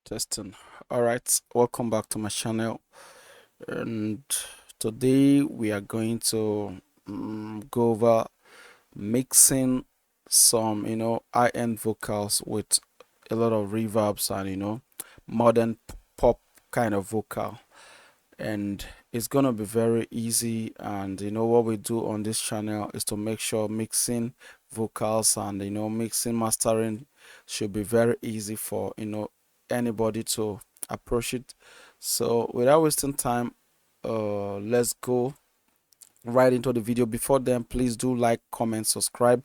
Testing. All right, welcome back to my channel, and today we are going to go over mixing some high-end vocals with a lot of reverbs and modern pop kind of vocal. And it's gonna be very easy, and what we do on this channel is to make sure mixing vocals and mixing mastering should be very easy for anybody to approach it. So without wasting time, let's go right into the video. Before then, please do like, comment, subscribe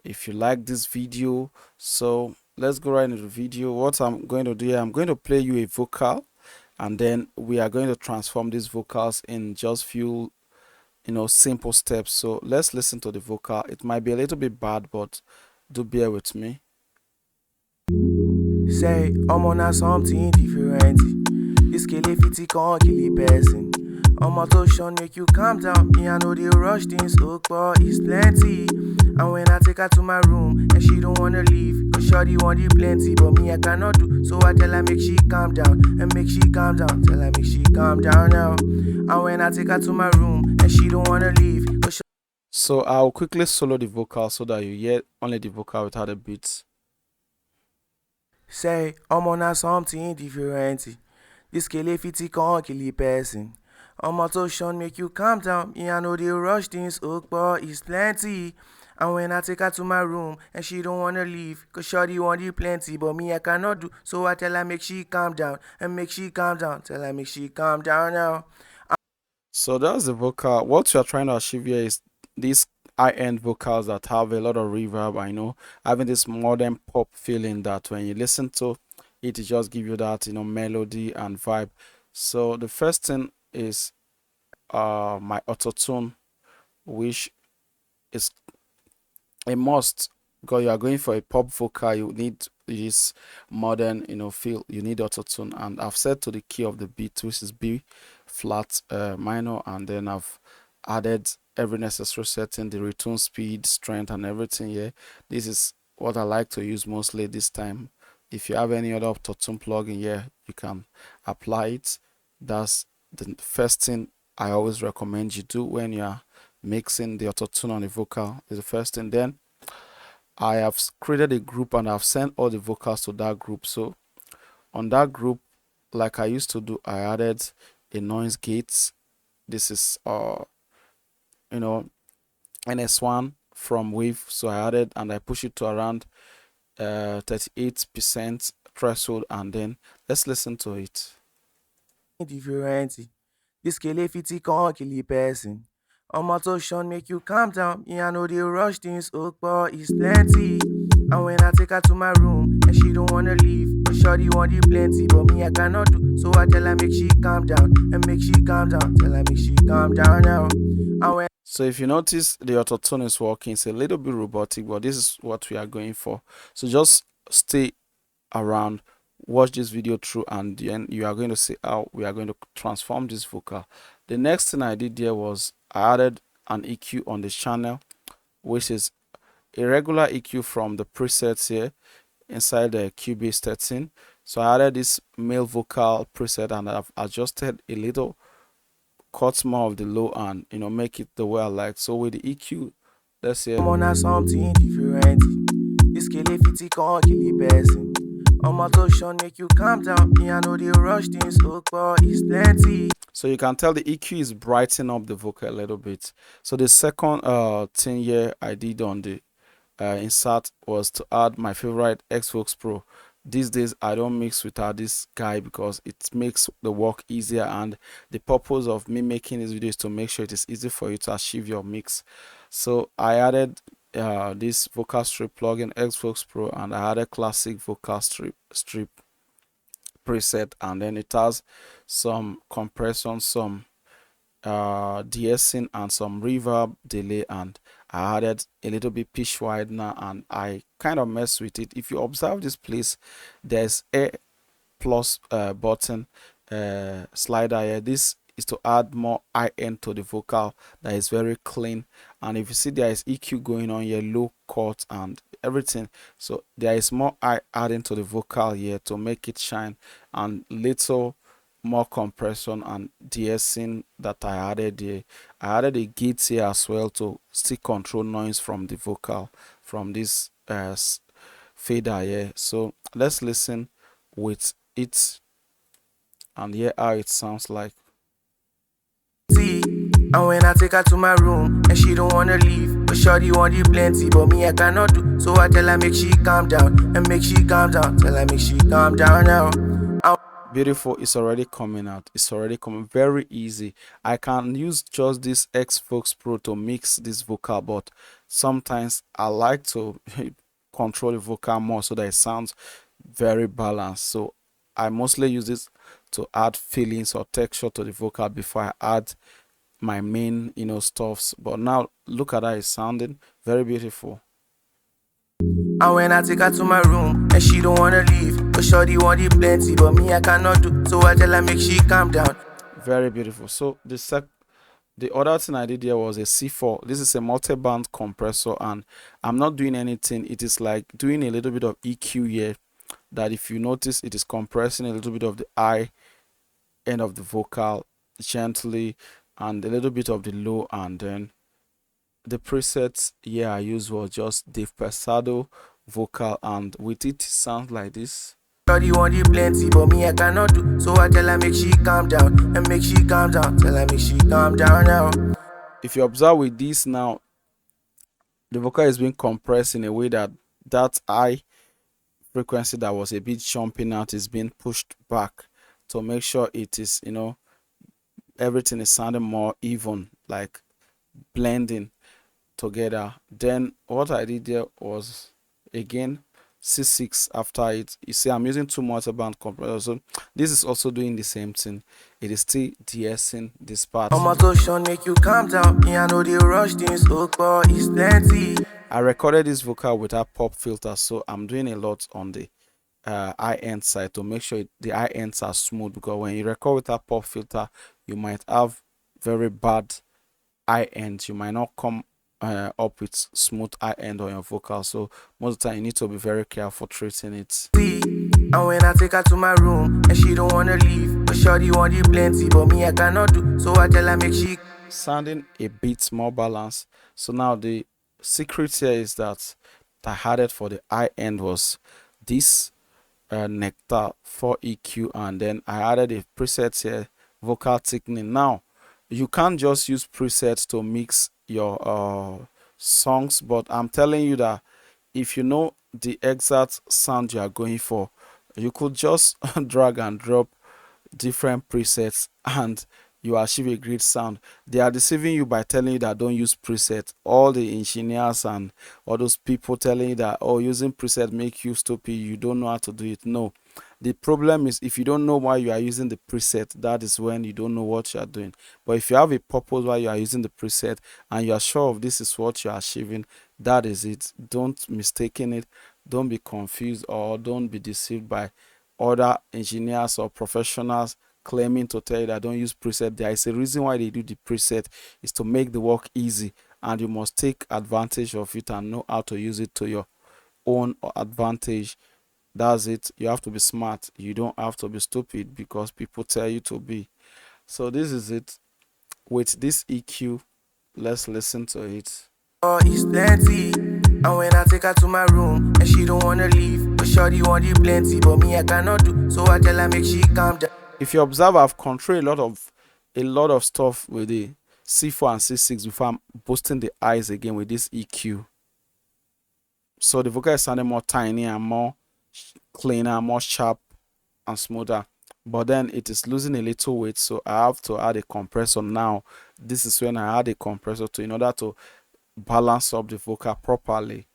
if you like this video. So let's go right into the video. What I'm going to do here, I'm going to play you a vocal, and then we are going to transform these vocals in just few simple steps. So let's listen to the vocal. It might be a little bit bad, but do bear with me. Say, I'm on something different. This kele fiti can't kill a person. I'm on to make you calm down. Me, I know they rush things, but it's plenty. And when I take her to my room and she don't wanna leave, cause shorty want the plenty, but me I cannot do. So I tell her make she calm down and make she calm down. Tell her make she calm down now. And when I take her to my room and she don't wanna leave, cause So I'll quickly solo the vocal so that you hear only the vocal without the beats. say, I'm on something different. This kele fiti can't kill a person. I'm on to make you calm down. Me, I know they rush things, but it's plenty. And when I take her to my room and she don't wanna leave, cause shorty want the plenty, but me I cannot do. So I tell her make she calm down and make she calm down. Tell her make she calm down now. So that's the vocal. What you are trying to achieve here is these high-end vocals that have a lot of reverb. I know having this modern pop feeling that when you listen to it, it just give you that melody and vibe. So the first thing is my auto-tune, which is a must because you are going for a pop vocal. You need this modern feel. You need auto-tune, and I've set to the key of the beat, which is B flat minor, and then I've added every necessary setting, the return speed, strength, and everything here. This is what I like to use mostly this time. If you have any other auto-tune plugin here, you can apply it. That's the first thing I always recommend you do when you are mixing the auto-tune on the vocal. Is the first thing. Then I have created a group and I've sent all the vocals to that group. So on that group, like I used to do, I added a noise gate. This is NS1 from Wave. So I added and I push it to around 38% threshold, and then let's listen to it. Different. This kele fiti can't kill a person. I'm on to make you calm down. Me, I know they rush things, but it's plenty. And when I take her to my room and she don't wanna leave, cause shorty want the plenty, but me I cannot do. So I tell her make she calm down and make she calm down. Tell her make she calm down now. And when So if you notice, the auto-tune is working. It's a little bit robotic, but this is what we are going for. So just stay around, watch this video through, and then you are going to see how we are going to transform this vocal. The next thing I did there was I added an EQ on this channel, which is a regular EQ from the presets here inside the Cubase 13. So I added this male vocal preset and I've adjusted a little, cut more of the low, and make it the way I like. So with the EQ, let's see. I'm on something different. This kele fiti can't kill a person. I'm on to make you calm down. Me, I know they rush things, but it's plenty. So you can tell the EQ is brightening up the vocal a little bit. So the second thing here I did on the insert was to add my favorite Xbox Pro. These days I don't mix without this guy because it makes the work easier, and the purpose of me making this video is to make sure it is easy for you to achieve your mix. So I added this vocal strip plugin, Xbox Pro, and I added classic vocal strip preset, and then it has some compression, some de-essing, and some reverb delay, and I added a little bit pitch widener, and I kind of mess with it. If you observe this place, there's a plus button slider here. This is to add more high end to the vocal that is very clean. And if you see, there is EQ going on here, low cut and everything, so there is more high adding to the vocal here to make it shine, and little more compression and de-essing that I added here. I added a gate here as well to still control noise from the vocal from this fader here. So let's listen with it and hear how it sounds like. See, and when I take her to my room and she don't wanna leave, but shorty want the plenty, but me I cannot do. So I tell her make she calm down and make she calm down. Tell her make she calm down now. Beautiful. It's already coming out. It's already coming. Very easy. I can use just this Xbox Pro to mix this vocal, but sometimes I like to control the vocal more so that it sounds very balanced. So I mostly use this to add feelings or texture to the vocal before I add my main, stuffs. But now look at how it's sounding. Very beautiful. And when I take her to my room and she don't wanna leave, but shorty want the plenty, but me I cannot do. So I tell her make she calm down. Very beautiful. So the other thing I did here was a C4. This is a multi-band compressor, and I'm not doing anything. It is like doing a little bit of EQ here, that if you notice, it is compressing a little bit of the high end of the vocal gently and a little bit of the low, and then the presets here I used was just the Pesado vocal, and with it sounds like this. Shorty want the plenty, but me I cannot do. So I tell her make she calm down and make she calm down. Tell her make she calm down now. If you observe with this now, the vocal is being compressed in a way that that high frequency that was a bit jumping out is being pushed back to make sure it is, everything is sounding more even, like blending together. Then what I did there was again C6 after it. You see, I'm using two multi-band compressors, so this is also doing the same thing. It is still de-essing this part. Make you calm down. Me, I know they rush things, it's plenty. I recorded this vocal without pop filter, so I'm doing a lot on the high end side to make sure the high ends are smooth, because when you record without pop filter, you might have very bad high ends. You might not come up with smooth high end on your vocal, so most of the time you need to be very careful treating it. And when I take her to my room and she don't wanna leave, but shorty want the plenty, but me I cannot do. So I tell her make she sounding a bit more balanced. So now the secret here is that I added for the high end was this Nectar 4 EQ, and then I added a preset here, vocal thickening. Now you can't just use presets to mix your songs, but I'm telling you that if you know the exact sound you are going for, you could just drag and drop different presets and you achieve a great sound. They are deceiving you by telling you that don't use preset. All the engineers and all those people telling you that, oh, using preset make you stupid, you don't know how to do it. No, the problem is if you don't know why you are using the preset, that is when you don't know what you are doing. But if you have a purpose why you are using the preset and you are sure of this is what you are achieving, that is it. Don't mistaken it, don't be confused, or don't be deceived by other engineers or professionals claiming to tell you that don't use preset. There is a reason why they do the preset, is to make the work easy, and you must take advantage of it and know how to use it to your own advantage. That's it. You have to be smart. You don't have to be stupid because people tell you to be. So this is it. With this EQ, let's listen to it. it's plenty. And when I take her to my room and she don't wanna leave, but shorty want the plenty, but me I cannot do. So I tell her make she calm down. If you observe, I've controlled a lot of stuff with the C4 and C6 before I'm boosting the eyes again with this EQ. So the vocal is sounding more tiny and more cleaner, more sharp and smoother. But then it is losing a little weight, so I have to add a compressor now. This is when I add a compressor in order to balance up the vocal properly.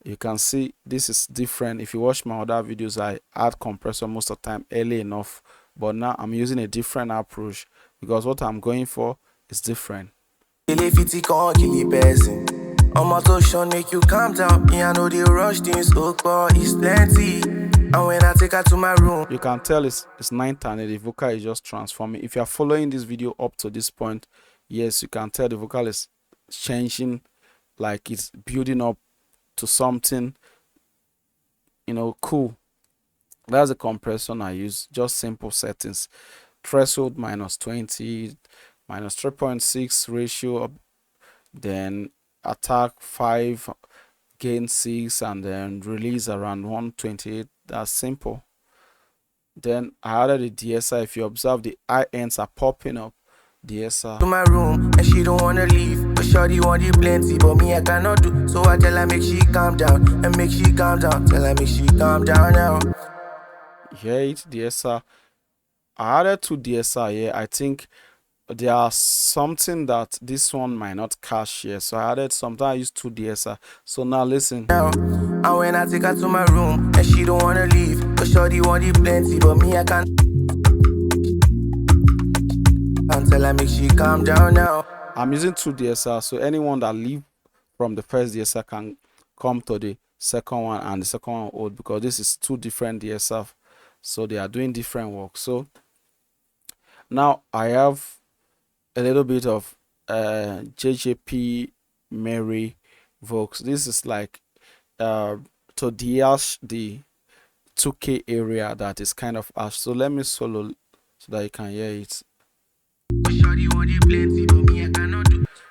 You can see this is different. If you watch my other videos, I add compressor most of the time early enough, but now I'm using a different approach because what I'm going for is different. Make you calm down. Me, I know they rush things, it's plenty. And And when I take her to my room, you can tell it's ninth and the vocal is just transforming. If you are following this video up to this point, yes, you can tell the vocal is changing, like it's building up to something, cool. That's the compression I use, just simple settings. Threshold -20, -3.6 ratio, then attack 5, gain 6, and then release around 128. That's simple. Then I added the de-esser. If you observe, the I ends are popping up. De-esser. To my room, and she don't wanna leave. But shorty want it plenty, but me I cannot do. So I tell her make she calm down, and make she calm down. Tell her make she calm down now. Yeah, it's de-esser. I added 2 de-esser here. I think there are something that this one might not catch here, so I added something. I used 2 de-esser. So now listen. Now, and when I take her to my room, and she don't wanna leave. But shorty want it plenty, but me I can't. Tell her make she calm down now. I'm using 2 de-esser, so anyone that leave from the first de-esser can come to the second one, and the second one old, because this is 2 different de-esser, so they are doing different work. So now I have a little bit of JJP Mary Vox. This is like to de-ash the 2K area that is kind of ash. So let me solo so that you can hear it.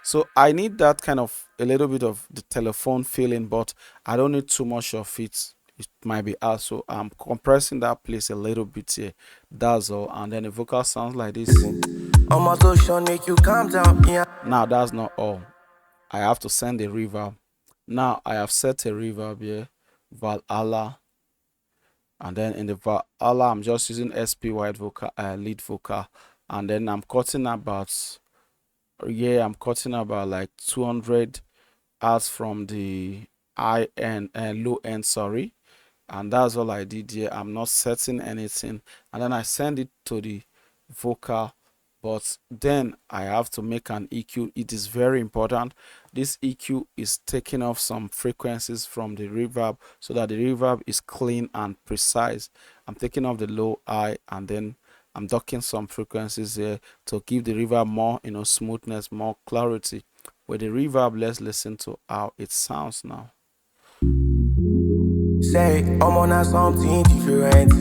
So I need that kind of a little bit of the telephone feeling, but I don't need too much of it. It might be ash, so I'm compressing that place a little bit here. That's all, and then the vocal sounds like this. Make you calm down. Yeah. Now that's not all. I have to send a reverb. Now I have set a reverb here, Valhalla, and then in the Valhalla I'm just using SP wide vocal, lead vocal, and then I'm cutting about like 200 hertz from the high end and low end, sorry, and that's all I did here. I'm not setting anything, and then I send it to the vocal. But then I have to make an EQ. It is very important. This EQ is taking off some frequencies from the reverb so that the reverb is clean and precise. I'm taking off the low, high, and then I'm docking some frequencies here to give the reverb more, smoothness, more clarity. With the reverb, let's listen to how it sounds now. Say, I'm on something different.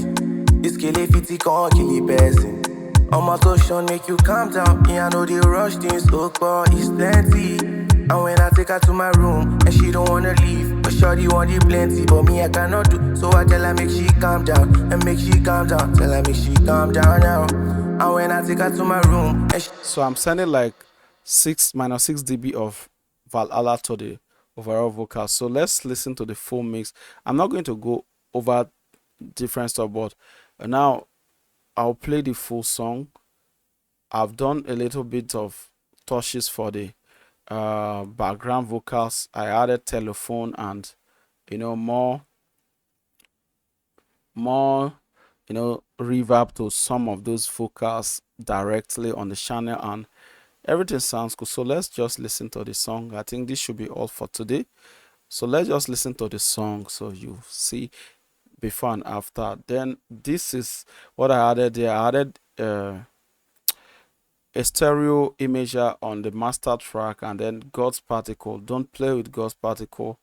This kill it, can't kill it person. I'm motion make you calm down. Me, I know they rush things, but it's plenty. And when I take her to my room, and she don't wanna leave. But shorty want it plenty, but me I cannot do. So I tell her make she calm down, and make she calm down. Tell her make she calm down now. And when I take her to my room, and so I'm sending like -6 dB of Valhalla to the overall vocal. So let's listen to the full mix. I'm not going to go over different stuff, but now I'll play the full song. I've done a little bit of touches for the background vocals. I added telephone and more reverb to some of those vocals directly on the channel, and everything sounds good. So let's just listen to the song. I think this should be all for today. So let's just listen to the song so you see before and after. Then this is what I added there. I added a stereo imager on the master track, and then God's particle. Don't play with God's particle.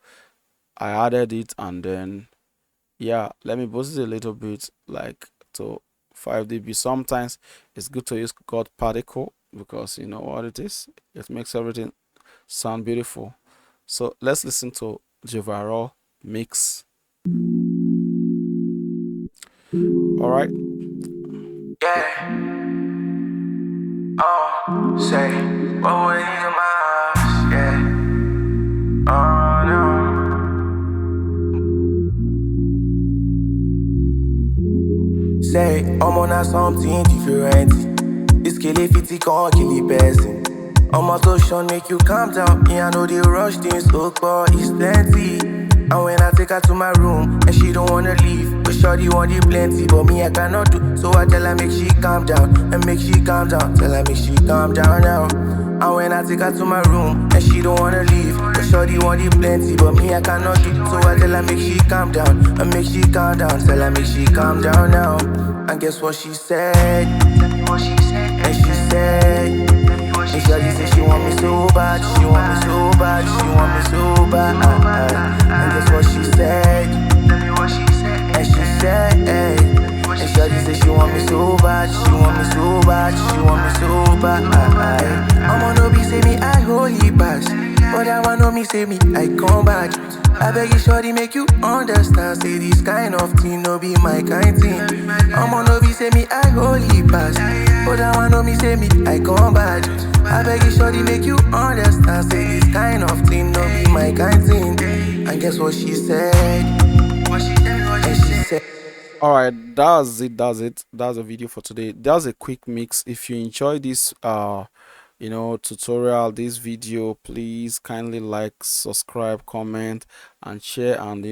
I added it, and then yeah, let me boost it a little bit, like to 5 dB. Sometimes it's good to use God particle because you know what it is. It makes everything sound beautiful. So let's listen to the overall mix. All right. yeah. Oh, say, what would you mind? Yeah. Oh, no. Say, I'm on something different. This kill it, can't kill it person. I'm motion make you calm down. Me, I know they rush things, but it's plenty. And when I take her to my room, and she don't wanna leave. But shorty want it plenty, but me I cannot do. So I tell her make she calm down, and make she calm down. Tell her make she calm down now. And when I take her to my room, and she don't wanna leave, the shorty want it plenty, but me I cannot do. So I tell her make she calm down, and make she calm down. Tell her make she calm down now. And guess what she said? And she said, and shorty say she want me so bad, she want me so bad, she want me so bad. And guess what she said? And she said, and shorty say she want me so bad, she want me so bad, she want me so bad. I'ma no be say me I holy pass, but I want no me say me I come back. I beg you shorty make you understand, say this kind of thing no be my kind thing. I'ma no be say me I holy pass, but I want no me say me I come back. I beg you shorty make you understand, say this kind of thing no be my kind thing. And guess what she said? And she said, All right, that's a video for today. That's a quick mix. If you enjoy this tutorial, this video, please kindly like, subscribe, comment and share, and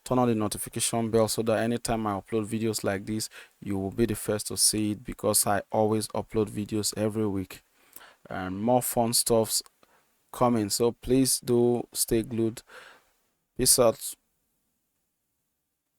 turn on the notification bell so that anytime I upload videos like this, you will be the first to see it, because I always upload videos every week and more fun stuffs coming. So please do stay glued. Peace out.